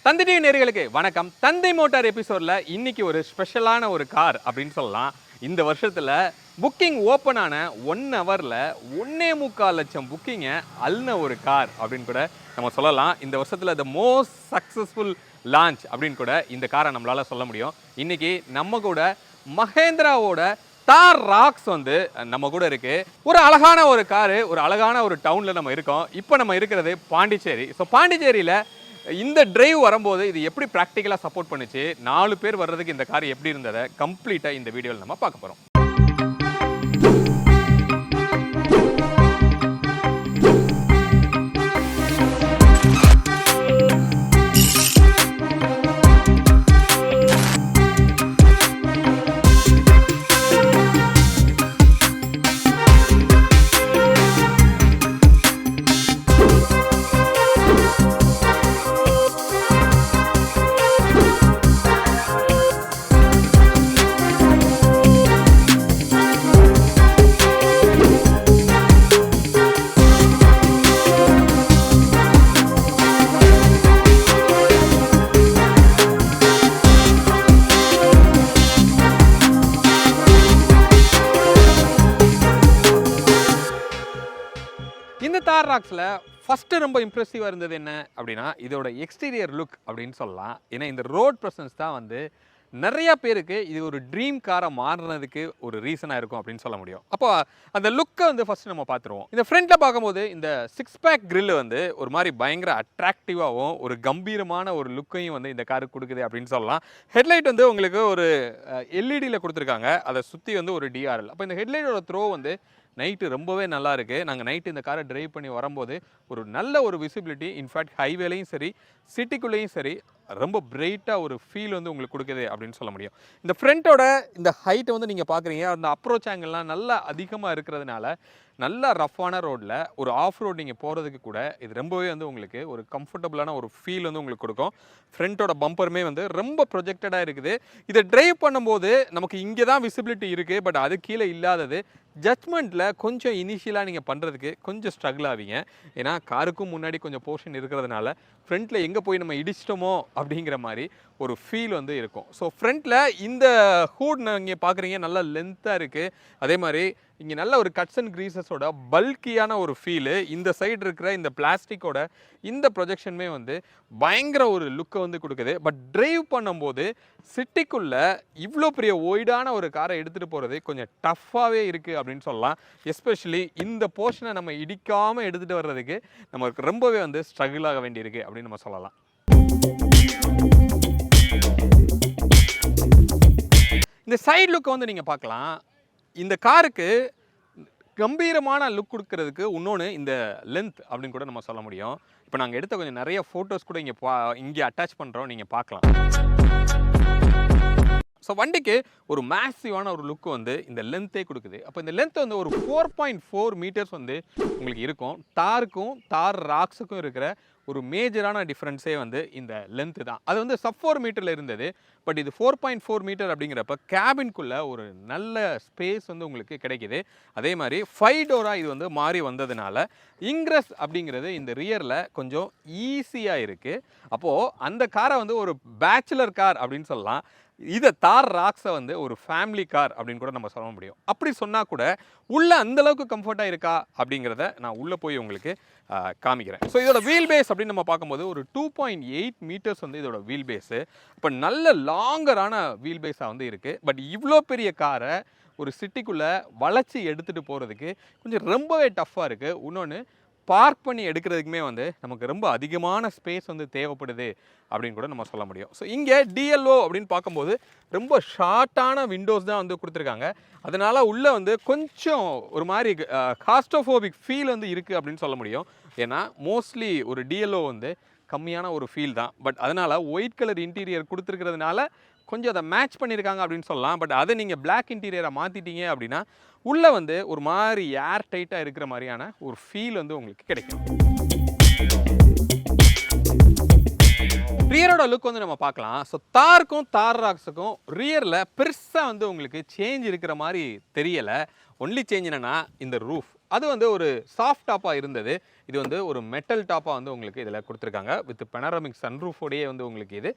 தந்தி TV நேயர்களுக்கு வணக்கம். தந்தி motor எபிசோட்ல இன்னைக்கு ஒரு ஸ்பெஷலான ஒரு கார் அப்படின்னு சொல்லலாம். இந்த வருஷத்துல புக்கிங் ஓப்பன் ஆன 1 ஹவர்ல 1.25 லட்சம் புக்கிங்கை அள்ளின ஒரு கார் அப்படின்னு கூட நம்ம சொல்லலாம். இந்த வருஷத்துல த மோஸ்ட் சக்சஸ்ஃபுல் லான்ச் அப்படின்னு கூட இந்த காரை நம்மளால சொல்ல முடியும். இன்னைக்கு நம்ம கூட மஹேந்திராவோட தார் ராக்ஸ் வந்து நம்ம கூட இருக்கு. ஒரு அழகான ஒரு காரு, ஒரு அழகான ஒரு டவுன்ல நம்ம இருக்கோம். இப்போ நம்ம இருக்கிறது பாண்டிச்சேரி. ஸோ பாண்டிச்சேரியில இந்த டிரைவ் வரும்போது இது எப்படி ப்ராக்டிக்கலாக சப்போர்ட் பண்ணுச்சு, 4 பேர் வர்றதுக்கு இந்த கார் எப்படி இருந்ததை கம்ப்ளீட்டாக இந்த வீடியோவில் நம்ம பார்க்க போகிறோம். இந்த தார் ராக்ஸில் ஃபஸ்ட்டு ரொம்ப இம்ப்ரெசிவாக இருந்தது என்ன அப்படின்னா இதோட எக்ஸ்டீரியர் லுக் அப்படின்னு சொல்லலாம். ஏன்னா இந்த ரோட் ப்ரெசன்ஸ் தான் வந்து நிறையா பேருக்கு இது ஒரு ட்ரீம் காரை மாறினதுக்கு ஒரு ரீசனாக இருக்கும் அப்படின்னு சொல்ல முடியும். அப்போ அந்த லுக்கை வந்து ஃபஸ்ட்டு நம்ம பார்த்துருவோம். இந்த ஃப்ரண்ட்டில் பார்க்கும்போது இந்த 6 பேக் கிரில் வந்து ஒரு மாதிரி பயங்கர அட்ராக்டிவாகவும் ஒரு கம்பீரமான ஒரு லுக்கையும் வந்து இந்த காருக்கு கொடுக்குது அப்படின்னு சொல்லலாம். ஹெட்லைட் வந்து உங்களுக்கு ஒரு எல்இடியில் கொடுத்துருக்காங்க, அதை சுற்றி வந்து ஒரு டிஆர்எல். அப்போ இந்த ஹெட்லைட்டோட த்ரோ வந்து நைட்டு ரொம்பவே நல்லா இருக்குது. நாங்கள் நைட்டு இந்த காரை டிரைவ் பண்ணி வரும்போது ஒரு நல்ல ஒரு விசிபிலிட்டி, இன்ஃபேக்ட் ஹைவேலையும் சரி சிட்டிக்குள்ளேயும் சரி ரொம்ப பிரைட்டாக ஒரு ஃபீல் வந்து உங்களுக்கு கொடுக்குது அப்படின்னு சொல்ல முடியும். இந்த ஃப்ரண்ட்டோட இந்த ஹைட்டை வந்து நீங்கள் பார்க்குறீங்க, அந்த அப்ரோச் ஆங்கிள்லாம் நல்லா அதிகமாக இருக்கிறதுனால நல்ல ரஃப்பான ரோட்டில் ஒரு ஆஃப் ரோட் நீங்கள் போகிறதுக்கு கூட இது ரொம்பவே வந்து உங்களுக்கு ஒரு கம்ஃபர்டபுளான ஒரு ஃபீல் வந்து உங்களுக்கு கொடுக்கும். ஃப்ரண்ட்டோட பம்பருமே வந்து ரொம்ப ப்ரொஜெக்டடாக இருக்குது. இதை டிரைவ் பண்ணும்போது நமக்கு இங்கே தான் விசிபிலிட்டி இருக்குது, பட் அது கீழே இல்லாதது ஜட்மெண்ட்டில் கொஞ்சம் இனிஷியலாக நீங்கள் பண்ணுறதுக்கு கொஞ்சம் ஸ்ட்ரகிள் ஆவீங்க. ஏன்னா காருக்கும் முன்னாடி கொஞ்சம் போர்ஷன் இருக்கிறதுனால ஃப்ரண்ட்டில் எங்கே போய் நம்ம இடிச்சிட்டோமோ அப்படிங்கிற மாதிரி ஒரு ஃபீல் வந்து இருக்கும். ஸோ ஃப்ரண்ட்டில் இந்த ஹூட் நீங்கள் பார்க்குறீங்க நல்லா லென்த்தாக இருக்குது. அதே மாதிரி இங்கே நல்ல ஒரு கட்ஸ் அண்ட் க்ரீசஸோட பல்கியான ஒரு ஃபீலு. இந்த சைடு இருக்கிற இந்த பிளாஸ்டிக்கோட இந்த ப்ரொஜெக்ஷனுமே வந்து பயங்கர ஒரு லுக்கை வந்து கொடுக்குது. பட் டிரைவ் பண்ணும்போது சிட்டிக்குள்ளே இவ்வளோ பெரிய ஒய்டான ஒரு காரை எடுத்துகிட்டு போகிறது கொஞ்சம் டஃப்பாகவே இருக்குது அப்படின்னு சொல்லலாம். எஸ்பெஷலி இந்த போர்ஷனை நம்ம இடிக்காமல் எடுத்துகிட்டு வர்றதுக்கு நமக்கு ரொம்பவே வந்து ஸ்ட்ரகிள் ஆக வேண்டியிருக்கு அப்படின்னு நம்ம சொல்லலாம். இந்த சைடு லுக்கை வந்து நீங்கள் பார்க்கலாம். இந்த காருக்கு கம்பீரமான லுக் கொடுக்கறதுக்கு இன்னொன்று இந்த லென்த் அப்படின்னு கூட நம்ம சொல்ல முடியும். இப்போ நாங்கள் எடுத்த கொஞ்சம் நிறைய ஃபோட்டோஸ் கூட இங்கே அட்டாச் பண்ணுறோம், நீங்கள் பார்க்கலாம். ஸோ வண்டிக்கு ஒரு மேசிவான ஒரு லுக்கு வந்து இந்த லென்த்தே கொடுக்குது. அப்போ இந்த லென்த் வந்து ஒரு 4.4 மீட்டர்ஸ் வந்து உங்களுக்கு இருக்கும். தாருக்கும் தார் ராக்ஸுக்கும் இருக்கிற ஒரு மேஜரான டிஃப்ரென்ஸே வந்து இந்த லென்த்து தான். அது வந்து சப் 4 மீட்டரில் இருந்தது, பட் இது 4.4 மீட்டர் அப்படிங்கிறப்ப கேபின்குள்ளே ஒரு நல்ல ஸ்பேஸ் வந்து உங்களுக்கு கிடைக்கிது. அதே மாதிரி 5 டோராக இது வந்து மாறி வந்ததுனால இன்க்ரெஸ் அப்படிங்கிறது இந்த ரியரில் கொஞ்சம் ஈஸியாக இருக்குது. அப்போது அந்த காரை வந்து ஒரு பேச்சுலர் கார் அப்படின்னு சொல்லலாம். இதை தார் ராக்ஸை வந்து ஒரு ஃபேமிலி கார் அப்படின்னு கூட நம்ம சொல்ல முடியும். அப்படி சொன்னால் கூட உள்ளே அந்தளவுக்கு கம்ஃபர்ட்டாக இருக்கா அப்படிங்கிறத நான் உள்ளே போய் உங்களுக்கு காமிக்கிறேன். ஸோ இதோட வீல் பேஸ் அப்படின்னு நம்ம பார்க்கும்போது ஒரு 2.8 மீட்டர்ஸ் வந்து இதோட வீல் பேஸு. இப்போ நல்ல லாங்கரான வீல் பேஸாக வந்து இருக்குது. பட் இவ்வளோ பெரிய காரை ஒரு சிட்டிக்குள்ளே வளைச்சி எடுத்துகிட்டு போகிறதுக்கு கொஞ்சம் ரொம்பவே டஃப்பாக இருக்குது. இன்னொன்று பார்க் பண்ணி எடுக்கிறதுக்குமே வந்து நமக்கு ரொம்ப அதிகமான ஸ்பேஸ் வந்து தேவைப்படுது அப்படின்னு கூட நம்ம சொல்ல முடியும். ஸோ இங்கே டிஎல்ஓ அப்படின்னு பார்க்கும்போது ரொம்ப ஷார்ட்டான விண்டோஸ் தான் வந்து கொடுத்துருக்காங்க. அதனால் உள்ளே வந்து கொஞ்சம் ஒரு மாதிரி காஸ்ட்ரோஃபோபிக் ஃபீல் வந்து இருக்குது அப்படின்னு சொல்ல முடியும். ஏன்னா மோஸ்ட்லி ஒரு டிஎல்ஓ வந்து கம்மியான ஒரு ஃபீல் தான். பட் அதனால் ஒயிட் கலர் இன்டீரியர் கொடுத்துருக்கிறதுனால கொஞ்சம் அதை மேட்ச் பண்ணியிருக்காங்க அப்படின்னு சொல்லலாம். பட் அதை நீங்கள் பிளாக் இன்டீரியரை மாற்றிட்டீங்க அப்படின்னா உள்ளே வந்து ஒரு மாதிரி ஏர் டைட்டாக இருக்கிற மாதிரியான ஒரு ஃபீல் வந்து உங்களுக்கு கிடைக்கும். ரியரோட லுக் வந்து நம்ம பார்க்கலாம். ஸோ தாருக்கும் தார் ராக்ஸுக்கும் ரியரில் பெருசாக வந்து உங்களுக்கு சேஞ்ச் இருக்கிற மாதிரி தெரியலை. ஒன்லி சேஞ்ச் என்னென்னா இந்த ரூஃப் அது வந்து ஒரு சாஃப்ட் டாப்பாக இருந்தது. இது வந்து ஒரு மெட்டல் டாப்பாக வந்து உங்களுக்கு இதில் கொடுத்துருக்காங்க. வித் பெனரமிக் சன்ரூஃபோடையே வந்து உங்களுக்கு இது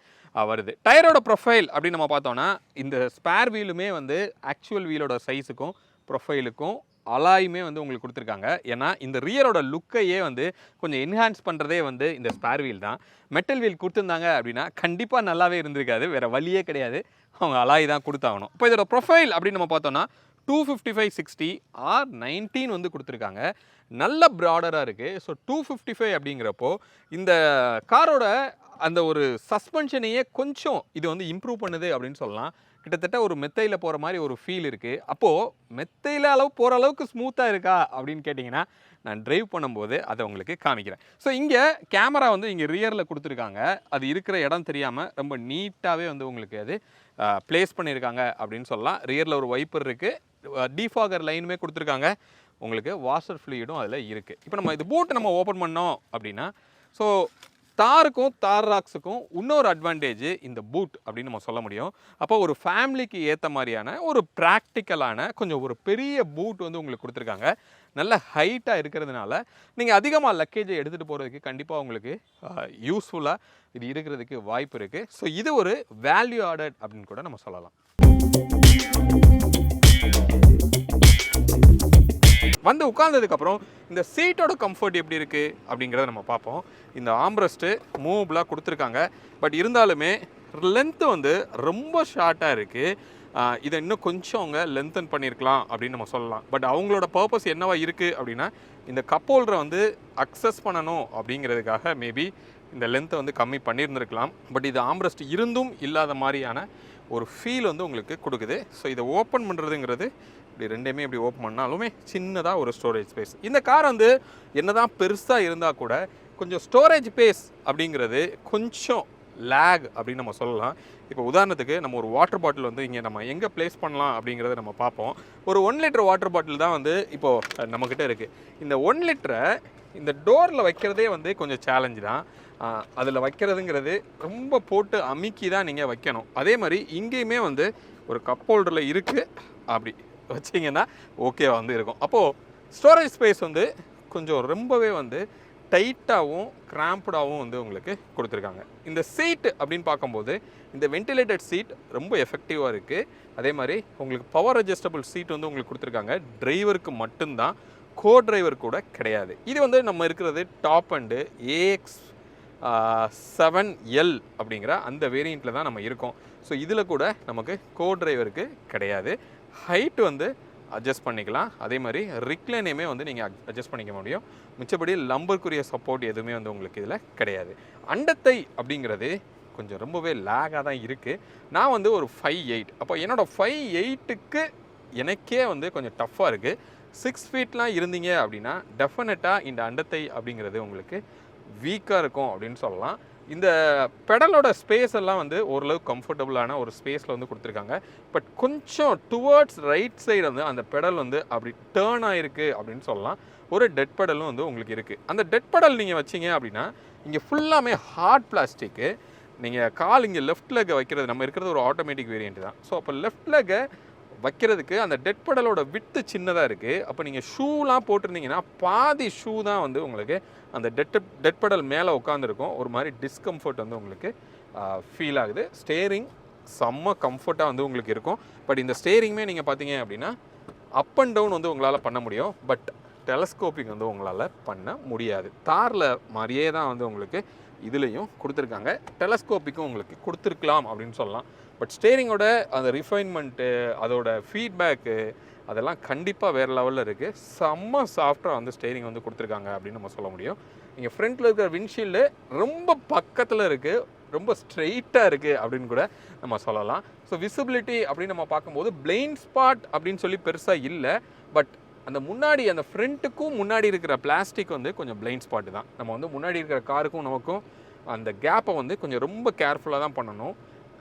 வருது. டயரோட ப்ரொஃபைல் அப்படின்னு நம்ம பார்த்தோன்னா இந்த ஸ்பேர் வீலுமே வந்து ஆக்சுவல் வீலோட சைஸுக்கும் ப்ரொஃபைலுக்கும் அலாயுமே வந்து உங்களுக்கு கொடுத்துருக்காங்க. ஏன்னா இந்த ரியரோட லுக்கையே வந்து கொஞ்சம் என்ஹான்ஸ் பண்ணுறதே வந்து இந்த ஸ்பேர் வீல் தான். மெட்டல் வீல் கொடுத்துருந்தாங்க அப்படின்னா கண்டிப்பாக நல்லாவே இருந்திருக்காது. வேறு வழியே கிடையாது, அவங்க அலாய் தான் கொடுத்தாகணும். இப்போ இதோட ப்ரொஃபைல் அப்படின்னு நம்ம பார்த்தோன்னா 255/60 R19 வந்து கொடுத்துருக்காங்க. நல்ல ப்ராடராக இருக்குது. ஸோ 255 அப்படிங்கிறப்போ இந்த காரோட அந்த ஒரு சஸ்பென்ஷனையே கொஞ்சம் இது வந்து இம்ப்ரூவ் பண்ணுது அப்படின்னு சொல்லலாம். கிட்டத்தட்ட ஒரு மெத்தையில் போகிற மாதிரி ஒரு ஃபீல் இருக்குது. அப்போது மெத்தையில் போகிற அளவுக்கு ஸ்மூத்தாக இருக்கா அப்படின்னு கேட்டிங்கன்னா நான் ட்ரைவ் பண்ணும்போது அதை உங்களுக்கு காமிக்கிறேன். ஸோ இங்கே கேமரா வந்து இங்கே ரியரில் கொடுத்துருக்காங்க. அது இருக்கிற இடம் தெரியாமல் ரொம்ப நீட்டாகவே வந்து உங்களுக்கு அது ப்ளேஸ் பண்ணியிருக்காங்க அப்படின்னு சொல்லலாம். ரியரில் ஒரு வைப்பர் இருக்குது, டீஃபாகர் லைனுமே கொடுத்துருக்காங்க, உங்களுக்கு வாஷர் ஃப்ளூயிடும் அதில் இருக்குது. இப்போ நம்ம இது பூட் நம்ம ஓப்பன் பண்ணோம் அப்படின்னா ஸோ தாருக்கும் தார் ராக்ஸுக்கும் இன்னொரு அட்வான்டேஜ் இந்த பூட் அப்படின்னு நம்ம சொல்ல முடியும். அப்போ ஒரு ஃபேமிலிக்கு ஏற்ற மாதிரியான ஒரு ப்ராக்டிக்கலான கொஞ்சம் ஒரு பெரிய பூட் வந்து உங்களுக்கு கொடுத்துருக்காங்க. நல்ல ஹைட்டாக இருக்கிறதுனால நீங்கள் அதிகமாக லக்கேஜை எடுத்துகிட்டு போகிறதுக்கு கண்டிப்பாக உங்களுக்கு யூஸ்ஃபுல்லாக இது இருக்கிறதுக்கு வாய்ப்பு இருக்குது. ஸோ இது ஒரு வேல்யூ ஆடட் அப்படின்னு கூட நம்ம சொல்லலாம். வந்து உட்கார்ந்ததுக்கப்புறம் இந்த சீட்டோட கம்ஃபர்ட் எப்படி இருக்குது அப்படிங்கிறத நம்ம பார்ப்போம். இந்த ஆம்ரெஸ்ட்டு மூவபிளாக கொடுத்துருக்காங்க. பட் இருந்தாலுமே லென்த்து வந்து ரொம்ப ஷார்ட்டாக இருக்குது. இதை இன்னும் கொஞ்சம் அவங்க லென்த்தன் பண்ணியிருக்கலாம் அப்படின்னு நம்ம சொல்லலாம். பட் அவங்களோட பர்பஸ் என்னவா இருக்குது அப்படின்னா இந்த கப் ஹோல்டரை வந்து அக்சஸ் பண்ணணும் அப்படிங்கிறதுக்காக மேபி இந்த லென்த்தை வந்து கம்மி பண்ணியிருந்துருக்கலாம். பட் இது ஆம்ரெஸ்ட் இருந்தும் இல்லாத மாதிரியான ஒரு ஃபீல் வந்து உங்களுக்கு கொடுக்குது. ஸோ இதை ஓப்பன் பண்ணுறதுங்கிறது இப்படி ரெண்டையுமே இப்படி ஓப்பன் பண்ணாலுமே சின்னதாக ஒரு ஸ்டோரேஜ் ஸ்பேஸ். இந்த கார் வந்து என்னதான் பெருசாக இருந்தால் கூட கொஞ்சம் ஸ்டோரேஜ் ஸ்பேஸ் அப்படிங்கிறது கொஞ்சம் லேக் அப்படின்னு நம்ம சொல்லலாம். இப்போ உதாரணத்துக்கு நம்ம ஒரு வாட்டர் பாட்டில் வந்து இங்கே நம்ம எங்கே ப்ளேஸ் பண்ணலாம் அப்படிங்கிறத நம்ம பார்ப்போம். ஒரு 1 லிட்டர் வாட்டர் பாட்டில் தான் வந்து இப்போது நம்மக்கிட்ட இருக்குது. இந்த 1 லிட்டரை இந்த டோரில் வைக்கிறதே வந்து கொஞ்சம் சேலஞ்சு தான். அதில் வைக்கிறதுங்கிறது ரொம்ப போட்டு அமுக்கி தான் நீங்கள் வைக்கணும். அதே மாதிரி இங்கேயுமே வந்து ஒரு கப் ஹோல்டரில் இருக்குது, அப்படி வச்சிங்கன்னா ஓகேவா வந்து இருக்கும். அப்போது ஸ்டோரேஜ் ஸ்பேஸ் வந்து கொஞ்சம் ரொம்பவே வந்து டைட்டாகவும் கிராம்ப்டாகவும் வந்து உங்களுக்கு கொடுத்துருக்காங்க. இந்த சீட் அப்படின்னு பார்க்கும்போது இந்த வென்டிலேட்டட் சீட் ரொம்ப எஃபெக்டிவாக இருக்குது. அதே மாதிரி உங்களுக்கு பவர் அட்ஜஸ்டபிள் சீட் வந்து உங்களுக்கு கொடுத்துருக்காங்க. டிரைவருக்கு மட்டும்தான், கோ டிரைவர் கூட கிடையாது. இது வந்து நம்ம இருக்கிறது டாப் அண்டு AX7L அப்படிங்கிற அந்த வேரியண்ட்டில் தான் நம்ம இருக்கோம். ஸோ இதில் கூட நமக்கு கோ டிரைவருக்கு கிடையாது. ஹைட் வந்து அட்ஜஸ்ட் பண்ணிக்கலாம். அதே மாதிரி ரிக்ளைனையுமே வந்து நீங்கள் அட்ஜஸ்ட் பண்ணிக்க முடியும். மிச்சப்படி லம்பருக்குரிய சப்போர்ட் எதுவுமே வந்து உங்களுக்கு இதில் கிடையாது. அண்டத்தை அப்படிங்கிறது கொஞ்சம் ரொம்பவே லேகாக தான் இருக்குது. நான் வந்து ஒரு 5'8", அப்போ என்னோடய 5'8"க்கு எனக்கே வந்து கொஞ்சம் டஃப்பாக இருக்குது. 6 ஃபீட்லாம் இருந்தீங்க அப்படின்னா டெஃபினட்டாக இந்த அண்டத்தை அப்படிங்கிறது உங்களுக்கு வீக்காக இருக்கும் அப்படின்னு சொல்லலாம். இந்த பெடலோட ஸ்பேஸ் எல்லாம் வந்து ஓரளவுக்கு கம்ஃபர்டபுளான ஒரு ஸ்பேஸில் வந்து கொடுத்துருக்காங்க. பட் கொஞ்சம் டுவர்ட்ஸ் ரைட் சைடு வந்து அந்த பெடல் வந்து அப்படி டேர்ன் ஆகிருக்கு அப்படின்னு சொல்லலாம். ஒரு டெட் பெடலும் வந்து உங்களுக்கு இருக்குது. அந்த டெட் பெடல் நீங்கள் வச்சிங்க அப்படின்னா இங்கே ஃபுல்லாமே ஹார்ட் பிளாஸ்டிக்கு. நீங்கள் கால் இங்கே லெஃப்ட் லெக்கை வைக்கிறது, நம்ம இருக்கிறது ஒரு ஆட்டோமேட்டிக் வேரியண்ட் தான். ஸோ அப்போ லெஃப்ட் லெக்கை வைக்கிறதுக்கு அந்த டெட் பெடலோட விட்டு சின்னதாக இருக்குது. அப்போ நீங்கள் ஷூலாம் போட்டிருந்தீங்கன்னா பாதி ஷூ தான் வந்து உங்களுக்கு அந்த டெட் பெடல் மேலே உட்காந்துருக்கும். ஒரு மாதிரி டிஸ்கம்ஃபர்ட் வந்து உங்களுக்கு ஃபீல் ஆகுது. ஸ்டேரிங் செம்ம கம்ஃபர்ட்டாக வந்து உங்களுக்கு இருக்கும். பட் இந்த ஸ்டேரிங்குமே நீங்கள் பார்த்தீங்க அப்படின்னா அப் அண்ட் டவுன் வந்து உங்களால் பண்ண முடியும். பட் டெலஸ்கோப்பிங் வந்து உங்களால் பண்ண முடியாது. தாரில் மாதிரியே தான் வந்து உங்களுக்கு இதுலேயும் கொடுத்துருக்காங்க. டெலஸ்கோப்பிக்கும் உங்களுக்கு கொடுத்துருக்கலாம் அப்படின்னு சொல்லலாம். பட் ஸ்டேரிங்கோட அந்த ரிஃபைன்மெண்ட்டு, அதோட ஃபீட்பேக்கு அதெல்லாம் கண்டிப்பாக வேறு லெவலில் இருக்குது. செம்ம சாஃப்டாக வந்து ஸ்டேரிங் வந்து கொடுத்துருக்காங்க அப்படின்னு நம்ம சொல்ல முடியும். நீங்கள் ஃப்ரண்ட்டில் இருக்கிற விண்ட்ஷீல்டு ரொம்ப பக்கத்தில் இருக்குது, ரொம்ப ஸ்ட்ரெயிட்டாக இருக்குது அப்படின்னு கூட நம்ம சொல்லலாம். ஸோ விசிபிலிட்டி அப்படின்னு நம்ம பார்க்கும்போது பிளைண்ட் ஸ்பாட் அப்படின்னு சொல்லி பெருசாக இல்லை. பட் அந்த முன்னாடி அந்த ஃப்ரண்ட்டுக்கும் முன்னாடி இருக்கிற பிளாஸ்டிக் வந்து கொஞ்சம் பிளைண்ட் ஸ்பாட்டு தான். நம்ம வந்து முன்னாடி இருக்கிற காருக்கும் நமக்கும் அந்த கேப்பை வந்து கொஞ்சம் ரொம்ப கேர்ஃபுல்லாக தான் பண்ணணும்.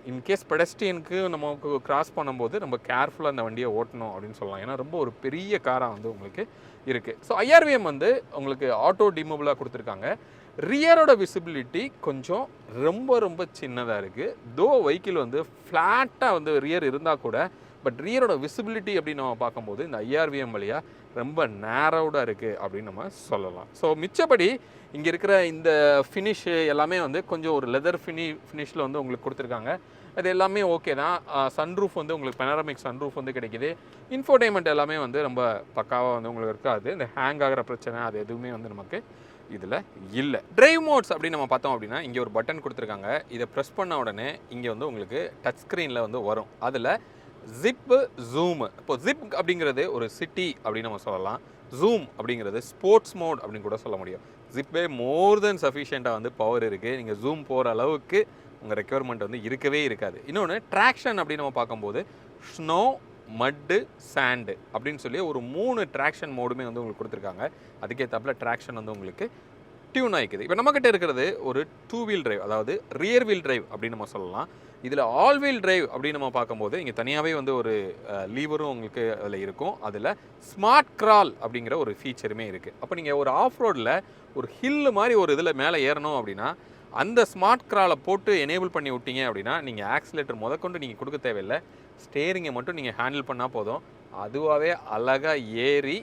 இன்கேஸ் பெடஸ்ட்ரியனுக்கு நமக்கு கிராஸ் பண்ணும்போது நம்ம கேர்ஃபுல்லாக அந்த வண்டியை ஓட்டணும் அப்படின்னு சொல்லலாம். ஏன்னா ரொம்ப ஒரு பெரிய காராக வந்து உங்களுக்கு இருக்குது. ஸோ IRVM வந்து உங்களுக்கு ஆட்டோ டிமூவலாக கொடுத்துருக்காங்க. ரியரோட விசிபிலிட்டி கொஞ்சம் ரொம்ப ரொம்ப சின்னதாக இருக்குது. தோ வெஹிக்கிள் வந்து ஃப்ளாட்டாக வந்து ரியர் இருந்தால் கூட, பட் ரியரோட விசிபிலிட்டி அப்படின்னு நம்ம பார்க்கும்போது இந்த ஐஆர்விஎம் வழியாக ரொம்ப நேரோடாக இருக்குது அப்படின்னு நம்ம சொல்லலாம். ஸோ மிச்சப்படி இங்கே இருக்கிற இந்த ஃபினிஷு எல்லாமே வந்து கொஞ்சம் ஒரு லெதர் ஃபினிஷில் வந்து உங்களுக்கு கொடுத்துருக்காங்க. அது எல்லாமே ஓகே தான். சன்ரூஃப் வந்து உங்களுக்கு பெனரமிக் சன்ரூஃப் வந்து கிடைக்கிது. இன்ஃபோடெயின்மெண்ட் எல்லாமே வந்து ரொம்ப பக்காவாக வந்து உங்களுக்கு இருக்காது. இந்த ஹேங் ஆகிற பிரச்சனை அது எதுவுமே வந்து நமக்கு இதில் இல்லை. டிரைவ் மோட்ஸ் அப்படின்னு நம்ம பார்த்தோம் அப்படின்னா இங்கே ஒரு பட்டன் கொடுத்துருக்காங்க. இதை ப்ரெஸ் பண்ண உடனே இங்கே வந்து உங்களுக்கு டச் ஸ்க்ரீனில் வந்து வரும். அதில் ஜிப்பு, ஜூமு. இப்போ ஜிப் அப்படிங்கிறது ஒரு சிட்டி அப்படின்னு நம்ம சொல்லலாம். ஜூம் அப்படிங்கிறது ஸ்போர்ட்ஸ் மோட் அப்படின்னு கூட சொல்ல முடியும். ஜிப்பே மோர் தென் சஃபிஷியண்ட்டாக வந்து பவர் இருக்குது. நீங்கள் ஜூம் போகிற அளவுக்கு உங்கள் ரெக்யர்மெண்ட் வந்து இருக்கவே இருக்காது. இன்னொன்று ட்ராக்ஷன் அப்படின்னு நம்ம பார்க்கும்போது ஸ்னோ, மட்டு, சாண்டு அப்படின்னு சொல்லி ஒரு 3 ட்ராக்ஷன் மோடுமே வந்து உங்களுக்கு கொடுத்துருக்காங்க. அதுக்கேற்றாப்புல ட்ராக்ஷன் வந்து உங்களுக்கு டியூன் ஆகிக்குது. இப்போ நம்மக்கிட்ட இருக்கிறது ஒரு 2 வீல் டிரைவ், அதாவது ரியர் வீல் டிரைவ் அப்படின்னு நம்ம சொல்லலாம். இதில் ஆல் வீல் டிரைவ் அப்படின்னு நம்ம பார்க்கும்போது இங்கே தனியாகவே வந்து ஒரு லீவரும் உங்களுக்கு அதில் இருக்கும். அதில் ஸ்மார்ட் கிரால் அப்படிங்கிற ஒரு ஃபீச்சருமே இருக்குது. அப்போ நீங்கள் ஒரு ஆஃப் ரோடில் ஒரு ஹில்லு மாதிரி ஒரு இதில் மேலே ஏறணும் அப்படின்னா அந்த ஸ்மார்ட் கிராலை போட்டு எனேபிள் பண்ணி விட்டீங்க அப்படின்னா நீங்கள் ஆக்சிலேட்டர் முதற்கொண்டு நீங்கள் கொடுக்க தேவையில்லை. ஸ்டேரிங்கை மட்டும் நீங்கள் ஹேண்டில் பண்ணால் போதும். அதுவாகவே அழகாக ஏறி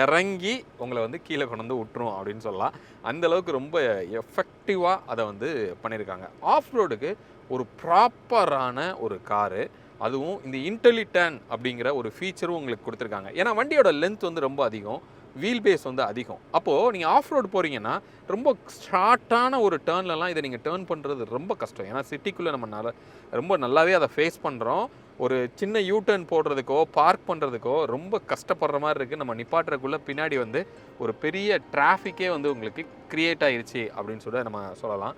இறங்கி உங்களை வந்து கீழே கொண்டு வந்து விட்டுரும் அப்படின்னு சொல்லலாம். அந்தளவுக்கு ரொம்ப எஃபெக்டிவாக அதை வந்து பண்ணியிருக்காங்க. ஆஃப் ரோடுக்கு ஒரு ப்ராப்பரான ஒரு காரு, அதுவும் இந்த இன்டெலிடர்ன் அப்படிங்கிற ஒரு ஃபீச்சரும் உங்களுக்கு கொடுத்துருக்காங்க. ஏன்னா வண்டியோட லென்த் வந்து ரொம்ப அதிகம், வீல் பேஸ் வந்து அதிகம். அப்போது நீங்கள் ஆஃப் ரோடு போகிறீங்கன்னா ரொம்ப ஷார்ட்டான ஒரு டேர்ன்லலாம் இதை நீங்கள் டேர்ன் பண்ணுறது ரொம்ப கஷ்டம். ஏன்னா சிட்டிக்குள்ளே நம்ம ரொம்ப நல்லாவே அதை ஃபேஸ் பண்ணுறோம். ஒரு சின்ன யூ டர்ன் போடுறதுக்கோ பார்க் பண்ணுறதுக்கோ ரொம்ப கஷ்டப்படுற மாதிரி இருக்குது. நம்ம நிப்பாட்டுறதுக்குள்ளே பின்னாடி வந்து ஒரு பெரிய டிராஃபிக்கே வந்து உங்களுக்கு க்ரியேட் ஆகிருச்சு அப்படின்னு சொல்லி நம்ம சொல்லலாம்.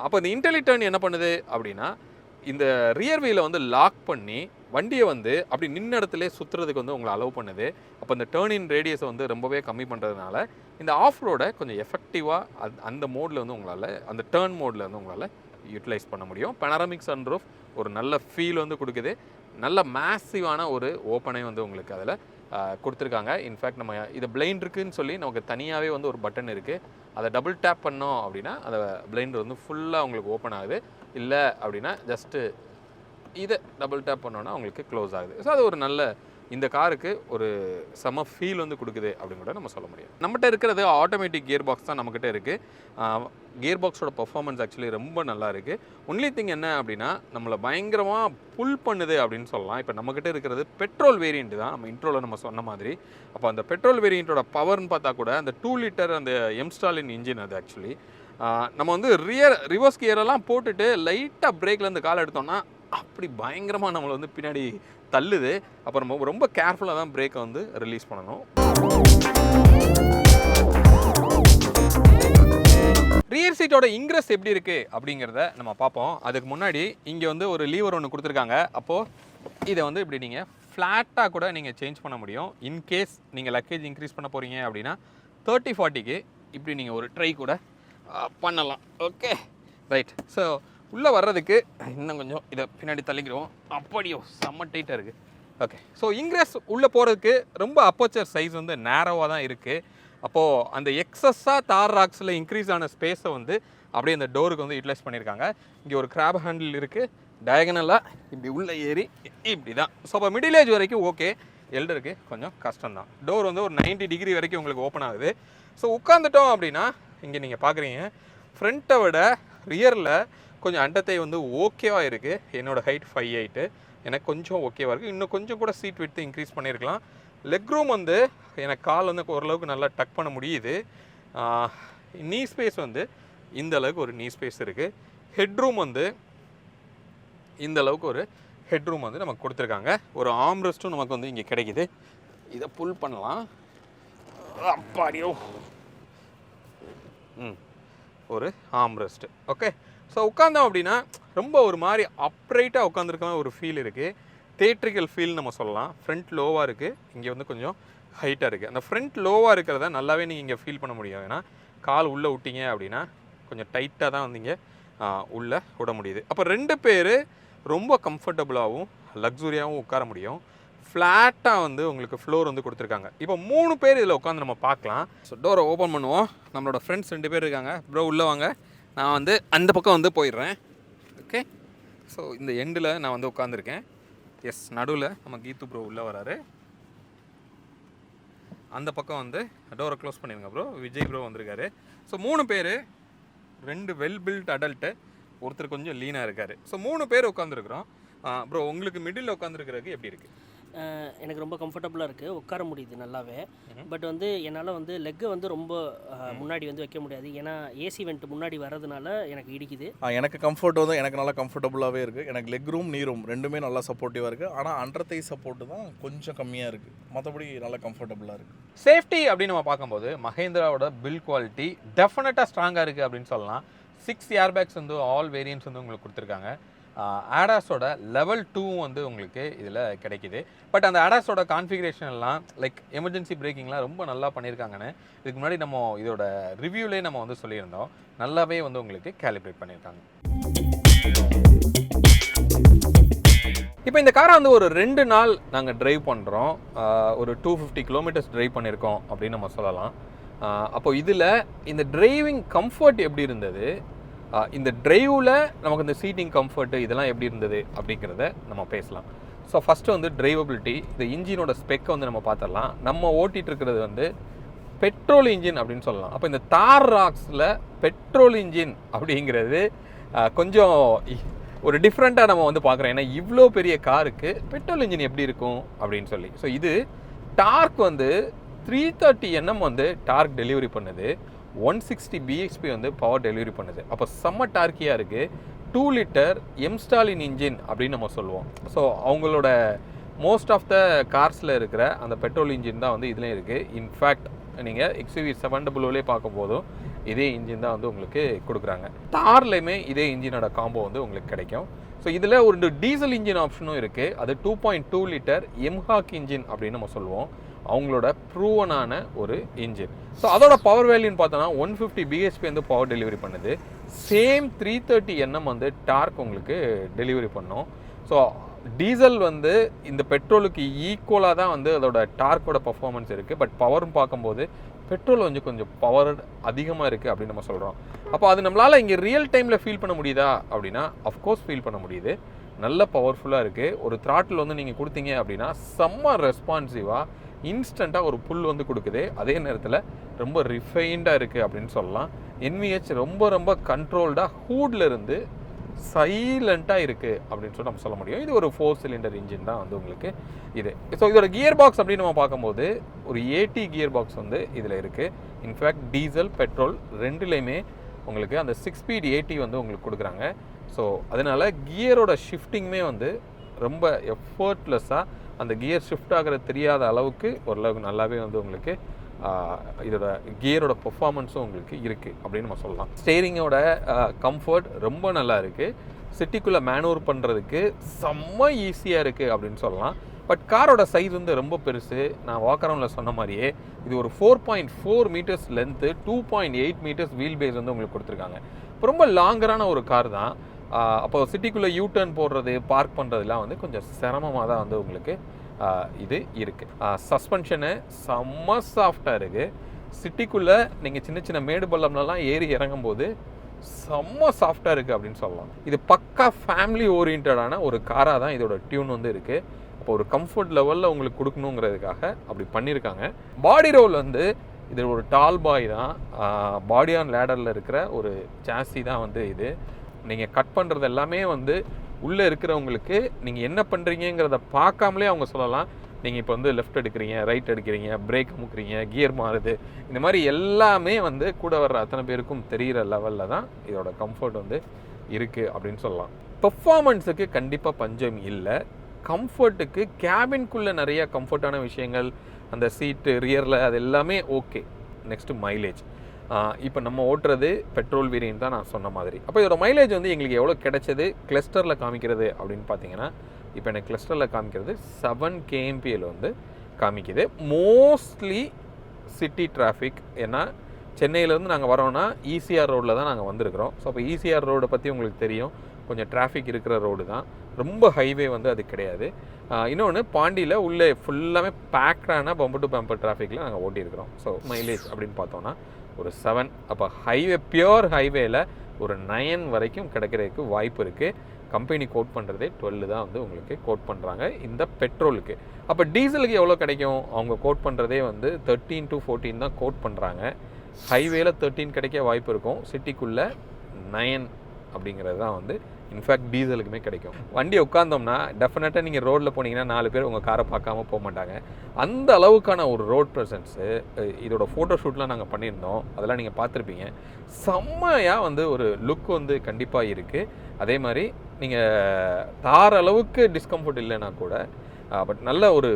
அப்போ இந்த இன்டெலிடர்ன் என்ன பண்ணுது அப்படின்னா இந்த ரியர் வீலை வந்து லாக் பண்ணி வண்டியை வந்து அப்படி நின்ன இடத்துல சுற்றுறதுக்கு வந்து உங்களை அலோவ் பண்ணுது. அப்போ இந்த டேர்ன் இன் ரேடியஸை வந்து ரொம்பவே கம்மி பண்ணுறதுனால இந்த ஆஃப் ரோடை கொஞ்சம் எஃபெக்டிவாக அந்த மோடில் வந்து உங்களால், அந்த டேர்ன் மோடில் வந்து உங்களால் யூட்டிலைஸ் பண்ண முடியும். பெனரமிக் சன்ரூஃப் ஒரு நல்ல ஃபீல் வந்து கொடுக்குது. நல்ல மேசிவான ஒரு ஓப்பனை வந்து உங்களுக்கு அதில் கொடுத்துருக்காங்க. இன்ஃபேக்ட் நம்ம இது பிளைண்ட் இருக்குதுன்னு சொல்லி நமக்கு தனியாகவே வந்து ஒரு பட்டன் இருக்குது. அதை டபுள் டேப் பண்ணோம் அப்படின்னா அந்த பிளைண்ட் வந்து ஃபுல்லாக உங்களுக்கு ஓப்பன் ஆகுது. இல்லை அப்படின்னா ஜஸ்ட்டு இதை டபுள் டேப் பண்ணோன்னா உங்களுக்கு க்ளோஸ் ஆகுது. ஸோ அது ஒரு நல்ல இந்த காருக்கு ஒரு செம ஃபீல் வந்து கொடுக்குது அப்படின்னு கூட நம்ம சொல்ல முடியும். நம்மகிட்ட இருக்கிறது ஆட்டோமேட்டிக் கியர் பாக்ஸ் தான் நம்மக்கிட்ட இருக்குது. கியர் பாக்ஸோட பர்ஃபார்மன்ஸ் ஆக்சுவலி ரொம்ப நல்லா இருக்குது. ஒன்லி திங் என்ன அப்படின்னா நம்மளை பயங்கரமாக புல் பண்ணுது அப்படின்னு சொல்லலாம். இப்போ நம்மக்கிட்ட இருக்கிறது பெட்ரோல் வேரியண்ட் தான், நம்ம இன்ட்ரோவில் நம்ம சொன்ன மாதிரி. அப்போ அந்த பெட்ரோல் வேரியண்ட்டோட பவர்னு பார்த்தா கூட அந்த 2 லிட்டர் அந்த எம்ஸ்டாலின் இன்ஜின் அது ஆக்சுவலி. நம்ம வந்து ரிவர்ஸ் கியரெல்லாம் போட்டுட்டு லைட்டாக பிரேக்லேருந்து கால் எடுத்தோம்னா அப்படி பயங்கரமாக நம்மளை வந்து பின்னாடி தள்ளுது. அப்போ நம்ம ரொம்ப கேர்ஃபுல்லாக தான் பிரேக்கை வந்து ரிலீஸ் பண்ணணும். ரியர் சீட்டோட இன்க்ரெஸ் எப்படி இருக்குது அப்படிங்கிறத நம்ம பார்ப்போம். அதுக்கு முன்னாடி இங்கே வந்து ஒரு லீவர் ஒன்று கொடுத்துருக்காங்க. அப்போது இதை வந்து இப்படி நீங்கள் ஃப்ளாட்டாக கூட நீங்கள் சேஞ்ச் பண்ண முடியும். இன்கேஸ் நீங்கள் லக்கேஜ் இன்க்ரீஸ் பண்ண போகிறீங்க அப்படின்னா 30-40க்கு இப்படி நீங்கள் ஒரு ட்ரை கூட பண்ணலாம். Okay right. ஸோ உள்ளே வர்றதுக்கு இன்னும் கொஞ்சம் இதை பின்னாடி தள்ளிக்கிறோம். அப்படியோ செம்ம டைட்டாக இருக்குது. ஓகே. ஸோ இன்க்ரெஸ் உள்ளே போகிறதுக்கு ரொம்ப அப்போச்சர் சைஸ் வந்து நேரோவாக தான் இருக்குது. அப்போது அந்த எக்ஸஸாக தார் ராக்ஸில் இன்க்ரீஸ் ஆன ஸ்பேஸை வந்து அப்படியே அந்த டோருக்கு வந்து யூட்டிலைஸ் பண்ணியிருக்காங்க. இங்கே ஒரு கிராப் ஹேண்டில் இருக்குது. டயகனலாக இப்படி உள்ளே ஏறி இப்படி தான். ஸோ அப்போ மிடில் ஏஜ் வரைக்கும் ஓகே, எல்டருக்கு கொஞ்சம் கஷ்டம்தான். டோர் வந்து ஒரு 90 டிகிரி வரைக்கும் உங்களுக்கு ஓப்பன் ஆகுது. ஸோ உட்காந்துட்டோம் அப்படின்னா இங்கே நீங்கள் பார்க்குறீங்க ஃப்ரண்ட்டை விட ரியரில் கொஞ்சம் அண்டத்தை வந்து ஓகேவாக இருக்குது. என்னோடய ஹைட் 5'8", எனக்கு கொஞ்சம் ஓகேவாக இருக்குது. இன்னும் கொஞ்சம் கூட சீட் விட்டு இன்க்ரீஸ் பண்ணியிருக்கலாம். லெக் ரூம் வந்து எனக்கு கால் வந்து ஓரளவுக்கு நல்லா டக் பண்ண முடியுது. நீ ஸ்பேஸ் வந்து இந்த அளவுக்கு ஒரு நீ ஸ்பேஸ் இருக்குது. ஹெட்ரூம் வந்து இந்த அளவுக்கு ஒரு ஹெட்ரூம் வந்து நமக்கு கொடுத்துருக்காங்க. ஒரு ஆர்ம் ரெஸ்ட்டும் நமக்கு வந்து இங்கே கிடைக்குது. இதை புல் பண்ணலாம். அப்பாடியோ ஒரு ஆர்ம் ரெஸ்ட்டு. ஓகே. ஸோ உட்காந்தோம் அப்படின்னா ரொம்ப ஒரு மாதிரி அப்ரைட்டாக உட்காந்துருக்க ஒரு ஃபீல் இருக்குது. தேட்ரிக்கல் ஃபீல் நம்ம சொல்லலாம். ஃப்ரண்ட் லோவாக இருக்குது, இங்கே வந்து கொஞ்சம் ஹைட்டாக இருக்குது. அந்த ஃப்ரண்ட் லோவாக இருக்கிறத நல்லாவே நீங்கள் இங்கே ஃபீல் பண்ண முடியும். ஏன்னா கால் உள்ளே விட்டீங்க அப்படின்னா கொஞ்சம் டைட்டாக தான் வந்து இங்கே உள்ளே விட முடியுது. அப்போ 2 பேர் ரொம்ப கம்ஃபர்டபுளாகவும் லக்ஸுரியாகவும் உட்கார முடியும். ஃப்ளாட்டாக வந்து உங்களுக்கு ஃப்ளோர் வந்து கொடுத்துருக்காங்க. இப்போ 3 பேர் இதில் உட்காந்து நம்ம பார்க்கலாம். ஸோ டோரை ஓப்பன் பண்ணுவோம். நம்மளோட ஃப்ரெண்ட்ஸ் 2 பேர் இருக்காங்க. ப்ரோ உள்ளே வாங்க. நான் வந்து அந்த பக்கம் வந்து போயிடுறேன். ஓகே, ஸோ இந்த எண்டில் நான் வந்து உட்காந்துருக்கேன். எஸ், நடுவில் நம்ம கீத்து ப்ரோ உள்ளே வராரு. அந்த பக்கம் வந்து டோரை க்ளோஸ் பண்ணிடுங்க ப்ரோ. விஜய் ப்ரோ வந்திருக்காரு. ஸோ 3 பேர், 2 வெல் பில்ட் அடல்ட்டு, ஒருத்தர் கொஞ்சம் லீனாக இருக்கார். ஸோ 3 பேர் உட்காந்துருக்குறோம். ப்ரோ உங்களுக்கு மிடில் உட்காந்துருக்கிறதுக்கு எப்படி இருக்குது? எனக்கு ரொம்ப கம்ஃபர்டபுளாக இருக்குது, உட்கார முடியுது நல்லாவே. பட் வந்து என்னால் வந்து லெக்கை வந்து ரொம்ப முன்னாடி வந்து வைக்க முடியாது, ஏன்னா ஏசி வெண்ட் முன்னாடி வர்றதுனால எனக்கு இடிக்குது. எனக்கு கம்ஃபர்ட் வந்து எனக்கு நல்லா கம்ஃபர்டபுளாகவே இருக்குது. எனக்கு லெக் ரூம் நீ ரூம் ரெண்டுமே நல்லா சப்போர்ட்டிவாக இருக்குது. ஆனால் அண்டர் தை சப்போர்ட்டு தான் கொஞ்சம் கம்மியாக இருக்குது, மற்றபடி நல்லா கம்ஃபர்டபுளாக இருக்குது. சேஃப்டி அப்படின்னு நம்ம பார்க்கும்போது மஹேந்திராவோட பில்ட் குவாலிட்டி டெஃபினட்டாக ஸ்ட்ராங்காக இருக்குது அப்படின்னு சொல்லலாம். 6 ஏர்பேக்ஸ் வந்து ஆல் வேரியன்ட்ஸ் வந்து உங்களுக்கு கொடுத்துருக்காங்க. ஆடாஸோட லெவல் 2 வந்து உங்களுக்கு இதில் கிடைக்கிது. பட் அந்த ஆடாஸோட கான்ஃபிகரேஷன் எல்லாம் லைக் எமர்ஜென்சி பிரேக்கிங்லாம் ரொம்ப நல்லா பண்ணியிருக்காங்கன்னு இதுக்கு முன்னாடி நம்ம இதோட ரிவ்யூலே நம்ம வந்து சொல்லியிருந்தோம். நல்லாவே வந்து உங்களுக்கு கேலிப்ரேட் பண்ணியிருக்காங்க. இப்போ இந்த காரை வந்து ஒரு 2 நாள் நாங்கள் ட்ரைவ் பண்ணுறோம். ஒரு 250 கிலோமீட்டர்ஸ் ட்ரைவ் பண்ணியிருக்கோம் அப்படின்னு நம்ம சொல்லலாம். அப்போ இதில் இந்த டிரைவிங் கம்ஃபர்ட் எப்படி இருந்தது, இந்த டிரைவில் நமக்கு இந்த சீட்டிங் கம்ஃபர்ட்டு இதெல்லாம் எப்படி இருந்தது அப்படிங்கிறத நம்ம பேசலாம். ஸோ ஃபஸ்ட்டு வந்து டிரைவபிலிட்டி. இந்த இன்ஜினோட ஸ்பெக்கை வந்து நம்ம பார்த்துடலாம். நம்ம ஓட்டிகிட்டு இருக்கிறது வந்து பெட்ரோல் இன்ஜின் அப்படின்னு சொல்லலாம். அப்போ இந்த தார் ராக்ஸில் பெட்ரோல் இன்ஜின் அப்படிங்கிறது கொஞ்சம் ஒரு டிஃப்ரெண்ட்டாக நம்ம வந்து பார்க்குறோம். ஏன்னா இவ்வளோ பெரிய காருக்கு பெட்ரோல் இன்ஜின் எப்படி இருக்கும் அப்படின்னு சொல்லி. ஸோ இது டார்க் வந்து 330 Nm வந்து டார்க் டெலிவரி பண்ணுது. 160 bhp வந்து பவர் டெலிவரி பண்ணுது. அப்போ செம்ம டார்க்கியாக இருக்குது. 2 லிட்டர் எம்ஸ்டாலின் இன்ஜின் அப்படின்னு நம்ம சொல்லுவோம். ஸோ அவங்களோட மோஸ்ட் ஆஃப் த கார்ஸில் இருக்கிற அந்த பெட்ரோல் இன்ஜின் தான் வந்து இதுலேயும் இருக்குது. இன்ஃபேக்ட் நீங்கள் XUV 700 பார்க்கும் போதும் இதே இன்ஜின் தான் வந்து உங்களுக்கு கொடுக்குறாங்க. தார்லேயுமே இதே இன்ஜினோட காம்போ வந்து உங்களுக்கு கிடைக்கும். ஸோ இதில் ஒரு டீசல் இன்ஜின் ஆப்ஷனும் இருக்குது. அது 2.2 லிட்டர் எம்ஹாக் இன்ஜின் அப்படின்னு நம்ம சொல்லுவோம். அவங்களோட ப்ரூவனான ஒரு இன்ஜின். ஸோ அதோட பவர் வேல்யூன்னு பார்த்தோன்னா 150 bhp வந்து பவர் டெலிவரி பண்ணுது. சேம் 330 Nm வந்து டார்க் உங்களுக்கு டெலிவரி பண்ணும். ஸோ டீசல் வந்து இந்த பெட்ரோலுக்கு ஈக்குவலாக தான் வந்து அதோட டார்க்கோட பர்ஃபார்மன்ஸ் இருக்குது. பட் பவர்னு பார்க்கும்போது பெட்ரோல் கொஞ்சம் பவர் அதிகமாக இருக்குது அப்படின்னு நம்ம சொல்கிறோம். அப்போ அது நம்மளால் இங்கே ரியல் டைமில் ஃபீல் பண்ண முடியுதா அப்படின்னா அஃப்கோர்ஸ் ஃபீல் பண்ண முடியுது. நல்ல பவர்ஃபுல்லாக இருக்குது. ஒரு த்ராட்டில் வந்து நீங்கள் கொடுத்தீங்க அப்படின்னா செம்ம ரெஸ்பான்சிவாக இன்ஸ்டண்ட்டாக ஒரு புல் வந்து கொடுக்குது. அதே நேரத்தில் ரொம்ப ரிஃபைன்டாக இருக்குது அப்படின்னு சொல்லலாம். NVH ரொம்ப கண்ட்ரோல்டாக ஹூட்ல இருந்து சைலண்ட்டாக இருக்குது அப்படின்னு சொல்லி நம்ம சொல்ல முடியும். இது ஒரு 4 சிலிண்டர் இன்ஜின் தான் வந்து உங்களுக்கு இது. ஸோ இதோட கியர் பாக்ஸ் அப்படின்னு நம்ம பார்க்கும்போது ஒரு 80 கியர் பாக்ஸ் வந்து இதில் இருக்குது. இன்ஃபேக்ட் டீசல் பெட்ரோல் ரெண்டுலேயுமே உங்களுக்கு அந்த 6 ஸ்பீட் 80 வந்து உங்களுக்கு கொடுக்குறாங்க. ஸோ அதனால் கியரோட ஷிஃப்டிங்குமே வந்து ரொம்ப எஃபர்ட்லெஸ்ஸாக அந்த கியர் ஷிஃப்ட் ஆகிறது தெரியாத அளவுக்கு ஓரளவுக்கு நல்லாவே வந்து உங்களுக்கு இதோட கியரோட பெர்ஃபார்மன்ஸும் உங்களுக்கு இருக்குது அப்படின்னு நம்ம சொல்லலாம். ஸ்டேரிங்கோட கம்ஃபர்ட் ரொம்ப நல்லா இருக்குது. சிட்டிக்குள்ளே மேனூவர் பண்ணுறதுக்கு செம்ம ஈஸியாக இருக்குது அப்படின்னு சொல்லலாம். பட் காரோட சைஸ் வந்து ரொம்ப பெருசு. நான் வாக்கரவுண்டில் சொன்ன மாதிரியே இது ஒரு 4.4 metres length, 2.8 metres wheelbase வந்து உங்களுக்கு கொடுத்துருக்காங்க. இப்போ ரொம்ப லாங்கரான ஒரு கார் தான். அப்போ சிட்டிக்குள்ளே யூ டர்ன் போடுறது, பார்க் பண்ணுறதுலாம் வந்து கொஞ்சம் சிரமமாக தான் வந்து உங்களுக்கு இது இருக்குது. சஸ்பென்ஷனு செம்ம சாஃப்டாக இருக்குது. சிட்டிக்குள்ளே நீங்கள் சின்ன மேடு பள்ளம்லாம் ஏறி இறங்கும்போது செம்ம சாஃப்டாக இருக்குது அப்படின்னு சொல்லலாம். இது பக்கா ஃபேமிலி ஓரியன்டான ஒரு காராக தான் இதோட டியூன் வந்து இருக்குது. அப்போ ஒரு கம்ஃபர்ட் லெவலில் உங்களுக்கு கொடுக்கணுங்கிறதுக்காக அப்படி பண்ணியிருக்காங்க. பாடி ரோல் வந்து இது ஒரு டால் பாய் தான். பாடி ஆன் லேடரில் இருக்கிற ஒரு சாசி தான் வந்து இது. நீங்கள் கட் பண்ணுறது எல்லாமே வந்து உள்ளே இருக்கிறவங்களுக்கு நீங்கள் என்ன பண்ணுறீங்கிறத பார்க்காமலே அவங்க சொல்லலாம். நீங்கள் இப்போ வந்து லெஃப்ட் எடுக்கிறீங்க, ரைட் எடுக்கிறீங்க, பிரேக் அமுக்குறீங்க, கியர் மாறுது, இந்த மாதிரி எல்லாமே வந்து கூட வர்ற அத்தனை பேருக்கும் தெரிகிற லெவலில் தான் இதோட கம்ஃபர்ட் வந்து இருக்குது அப்படின்னு சொல்லலாம். பெர்ஃபார்மன்ஸுக்கு கண்டிப்பாக பஞ்சம் இல்லை. கம்ஃபர்ட்டுக்கு கேபின்குள்ளே நிறைய கம்ஃபர்ட்டான விஷயங்கள், அந்த சீட்டு ரியரில் அது எல்லாமே ஓகே. Next mileage. இப்போ நம்ம ஓட்டுறது பெட்ரோல் வேரியன்ட் தான் நான் சொன்ன மாதிரி. அப்போ இதோட மைலேஜ் வந்து எங்களுக்கு எவ்வளோ கிடைச்சது கிளஸ்டரில் காமிக்கிறது அப்படின்னு பார்த்தீங்கன்னா, இப்போ எனக்கு கிளஸ்டரில் காமிக்கிறது 7 kmpl வந்து காமிக்குது. Mostly city traffic. ஏன்னா சென்னையிலேருந்து நாங்கள் வரோன்னா ECR ரோடில் தான் நாங்கள் வந்திருக்கிறோம். ஸோ அப்போ ECR ரோடை பற்றி உங்களுக்கு தெரியும், கொஞ்சம் டிராஃபிக் இருக்கிற ரோடு தான். ரொம்ப ஹைவே வந்து அது கிடையாது. இன்னொன்று பாண்டியில் உள்ளே ஃபுல்லாமே பேக்டான பம்பர் டு பம்பர் டிராஃபிக்கில் நாங்கள் ஓட்டியிருக்கிறோம். ஸோ மைலேஜ் அப்படின்னு பார்த்தோன்னா ஒரு 7. அப்போ ஹைவே பியோர் ஹைவேல ஒரு 9 வரைக்கும் கிடைக்கிறதுக்கு வாய்ப்பு இருக்குது. கம்பெனி கோட் பண்ணுறதே 12 தான் வந்து உங்களுக்கு கோட் பண்ணுறாங்க இந்த பெட்ரோலுக்கு. அப்போ டீசலுக்கு எவ்வளோ கிடைக்கும்? அவங்க கோட் பண்ணுறதே வந்து 13 to 14 தான் கோட் பண்ணுறாங்க. ஹைவேல 13 கிடைக்க வாய்ப்பு இருக்கும், சிட்டிக்குள்ளே 9 அப்படிங்கிறது தான் வந்து இன்ஃபேக்ட் டீசலுக்குமே கிடைக்கும். வண்டி உட்காந்தோம்னா டெஃபினட்டாக நீங்கள் ரோட்டில் போனீங்கன்னா 4 பேர் உங்கள் காரை பார்க்காம போக மாட்டாங்க. அந்த அளவுக்கான ஒரு ரோட் ப்ரெசன்ஸு. இதோட ஃபோட்டோ ஷூட்லாம் நாங்கள் பண்ணியிருந்தோம், அதெல்லாம் நீங்கள் பார்த்துருப்பீங்க. செம்மையாக வந்து ஒரு லுக் வந்து கண்டிப்பாக இருக்குது. அதே மாதிரி நீங்கள் தார் அளவுக்கு டிஸ்கம்ஃபர்ட் இல்லைன்னா கூட பட் நல்ல ஒரு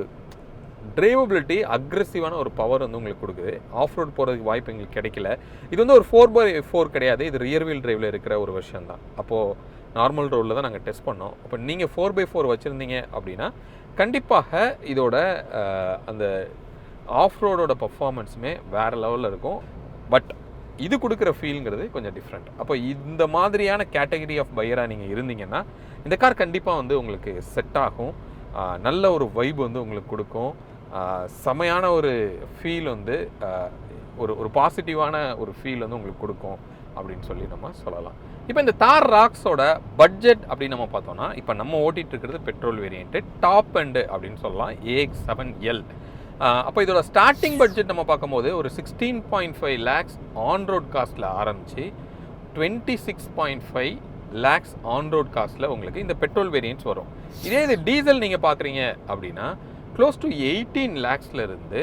டிரைவபிலிட்டி, அக்ரெசிவான ஒரு பவர் வந்து உங்களுக்கு கொடுக்குது. ஆஃப் ரோட் போகிறதுக்கு வாய்ப்பு எங்களுக்கு கிடைக்கல. இது வந்து ஒரு 4x4 கிடையாது, இது ரியர் வீல் டிரைவில் இருக்கிற ஒரு வெர்ஷன் தான். அப்போது நார்மல் ரோடில் தான் நாங்கள் டெஸ்ட் பண்ணோம். அப்போ நீங்கள் 4x4 வச்சுருந்தீங்க அப்படின்னா கண்டிப்பாக இதோட அந்த ஆஃப் ரோடோட பர்ஃபார்மன்ஸுமே வேறு லெவலில் இருக்கும். பட் இது கொடுக்குற ஃபீலுங்கிறது கொஞ்சம் டிஃப்ரெண்ட். அப்போ இந்த மாதிரியான கேட்டகரி ஆஃப் பையராக நீங்கள் இருந்தீங்கன்னா இந்த கார் கண்டிப்பாக வந்து உங்களுக்கு செட் ஆகும். நல்ல ஒரு வைப் வந்து உங்களுக்கு கொடுக்கும். செமையான ஒரு ஃபீல் வந்து ஒரு பாசிட்டிவான ஒரு ஃபீல் வந்து உங்களுக்கு கொடுக்கும் அப்படின்னு சொல்லி நம்ம சொல்லலாம். இப்போ இந்த தார் ராக்ஸோட பட்ஜெட் அப்படின்னு நம்ம பார்த்தோம்னா, இப்போ நம்ம ஓட்டிகிட்டு இருக்கிறது பெட்ரோல் வேரியண்ட்டு, டாப் எண்டு அப்படின்னு சொல்லலாம், AX7L. அப்போ இதோட ஸ்டார்டிங் பட்ஜெட் நம்ம பார்க்கும்போது ஒரு 16.5 lakhs ஆன் ரோட் காஸ்ட்டில் ஆரம்பித்து 26.5 lakhs ஆன் ரோட் காஸ்ட்டில் உங்களுக்கு இந்த பெட்ரோல் வேரியன்ட்ஸ் வரும். இதே இது டீசல் நீங்கள் பார்க்குறீங்க அப்படின்னா க்ளோஸ் டு 18 lakhsலேருந்து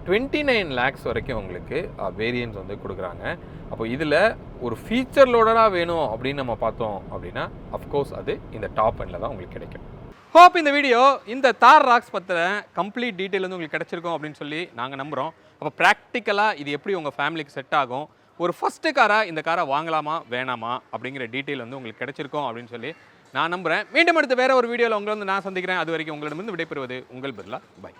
29 lakhs வரைக்கும் உங்களுக்கு வேரியன்ஸ் வந்து கொடுக்குறாங்க. அப்போ இதில் ஒரு ஃபீச்சர் லோடடாக வேணும் அப்படின்னு நம்ம பார்த்தோம் அப்படின்னா அஃப்கோர்ஸ் அது இந்த டாப் எண்டில் தான் உங்களுக்கு கிடைக்கும். ஹோப் இந்த வீடியோ இந்த தார் ராக்ஸ் பற்றின கம்ப்ளீட் டீட்டெயில் வந்து உங்களுக்கு கிடச்சிருக்கும் அப்படின்னு சொல்லி நாங்கள் நம்புகிறோம். அப்போ ப்ராக்டிக்கலாக இது எப்படி உங்கள் ஃபேமிலிக்கு செட் ஆகும், ஒரு ஃபஸ்ட்டு காராக இந்த காரை வாங்கலாமா வேணாமா அப்படிங்கிற டீட்டெயில் வந்து உங்களுக்கு கிடச்சிருக்கும் அப்படின்னு சொல்லி நான் நம்புகிறேன். மீண்டும் அடுத்து வேறு ஒரு வீடியோவில் உங்களை வந்து நான் சந்திக்கிறேன். அது வரைக்கும் உங்களிடமிருந்து விடைபெறுவது உங்கள் பிர்லா. பை.